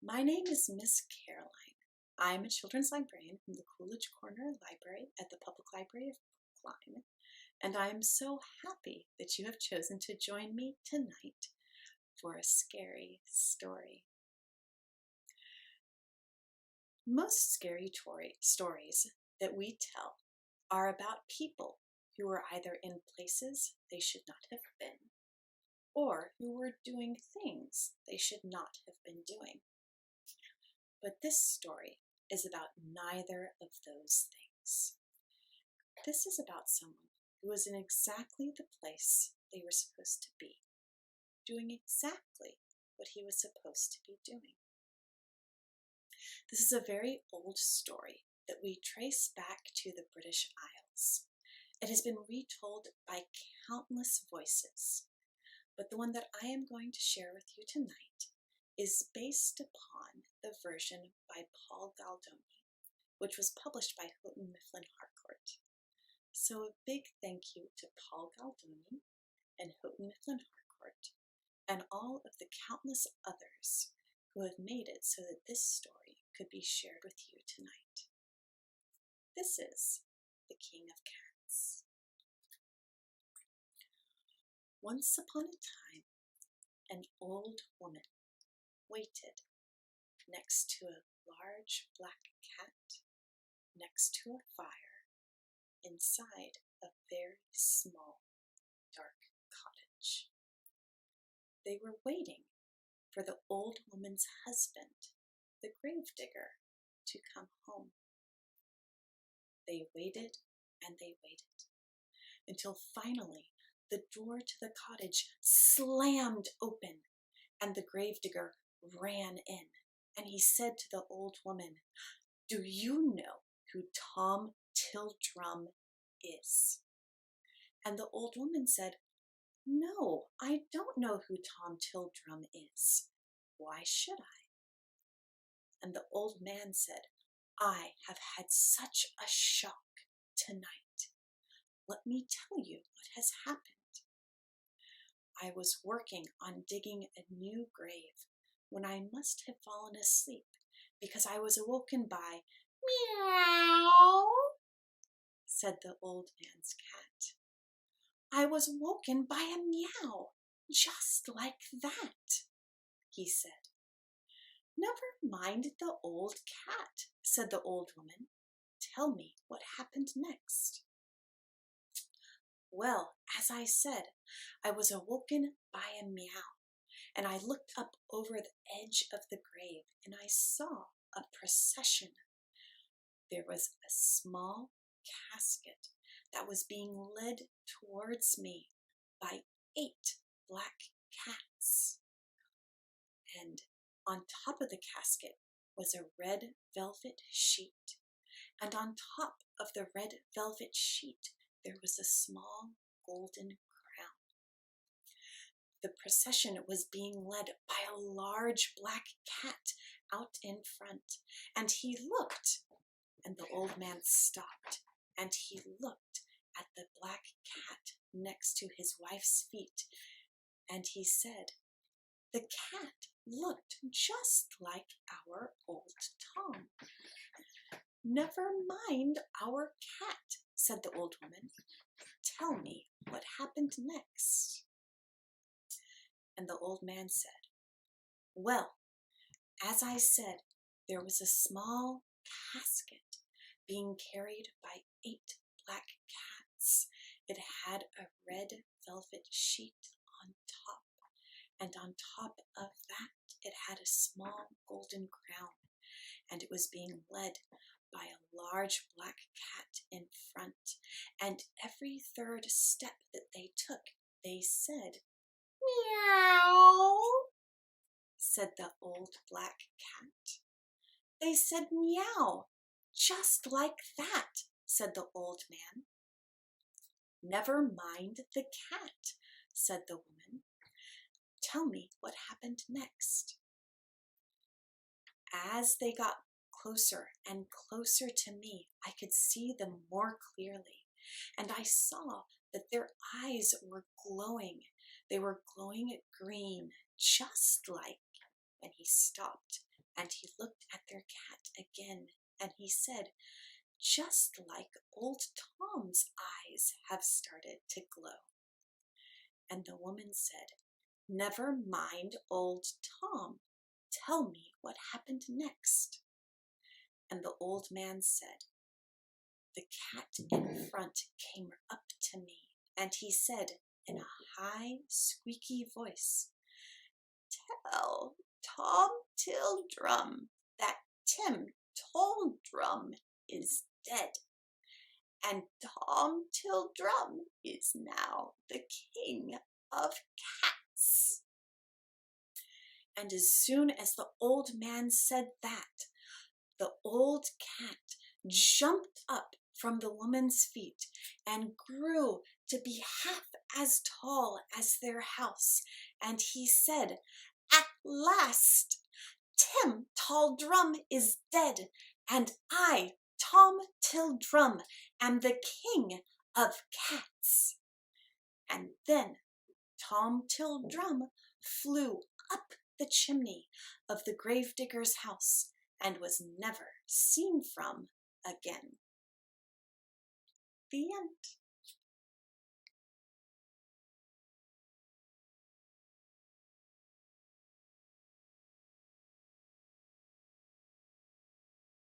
My name is Miss Caroline. I'm a children's librarian from the Coolidge Corner Library at the Public Library of Brookline, and I am so happy that you have chosen to join me tonight for a scary story. Most scary stories that we tell are about people who were either in places they should not have been, or who were doing things they should not have been doing. But this story is about neither of those things. This is about someone who was in exactly the place they were supposed to be, doing exactly what he was supposed to be doing. This is a very old story that we trace back to the British Isles. It has been retold by countless voices, but the one that I am going to share with you tonight is based upon the version by Paul Galdoni, which was published by Houghton Mifflin Harcourt. So a big thank you to Paul Galdoni and Houghton Mifflin Harcourt and all of the countless others who have made it so that this story could be shared with you tonight. This is The King of Cats. Once upon a time, an old woman waited next to a large black cat, next to a fire, inside a very small, dark cottage. They were waiting for the old woman's husband, the gravedigger, to come home. They waited and they waited until finally the door to the cottage slammed open and the gravedigger ran in, and he said to the old woman, "Do you know who Tom Tildrum is?" And the old woman said, "No, I don't know who Tom Tildrum is. Why should I?" And the old man said, "I have had such a shock tonight. Let me tell you what has happened. I was working on digging a new grave when I must have fallen asleep because I was awoken by meow," said the old man's cat. "I was woken by a meow, just like that," he said. "Never mind the old cat," said the old woman. "Tell me what happened next." "Well, as I said, I was awoken by a meow, and I looked up over the edge of the grave, and I saw a procession. There was a small casket that was being led towards me by 8 black cats. And on top of the casket was a red velvet sheet, and on top of the red velvet sheet there was a small golden crown. The procession was being led by a large black cat out in front, and he looked, and the old man stopped, and he looked at the black cat next to his wife's feet, and he said, 'The cat looked just like our old Tom.' 'Never mind our cat,' said the old woman. 'Tell me what happened next.' And the old man said, 'Well, as I said, there was a small casket being carried by 8 black cats. It had a red velvet sheet on top, and on top of that it had a small golden crown, and it was being led by a large black cat in front, and every third step that they took, they said, meow,' said the old black cat. 'They said meow, just like that,' said the old man. 'Never mind the cat,' said the woman. 'Tell me what happened next.' As they got closer and closer to me, I could see them more clearly, and I saw that their eyes were glowing. They were glowing green, just like," and he stopped And he looked at their cat again, and he said, "Just like old Tom's eyes have started to glow." And the woman said, "Never mind old Tom. Tell me what happened next." And the old man said, "The cat in front came up to me, and he said in a high, squeaky voice, 'Tell Tom Tildrum that Tim Toldrum is dead, and Tom Tildrum is now the king of cats.'" And as soon as the old man said that, the old cat jumped up from the woman's feet and grew to be half as tall as their house, and he said, "At last, Tim Taldrum is dead, and I, Tom Tildrum, am the king of cats." And then Tom Tildrum flew up the chimney of the gravedigger's house and was never seen from again. The end.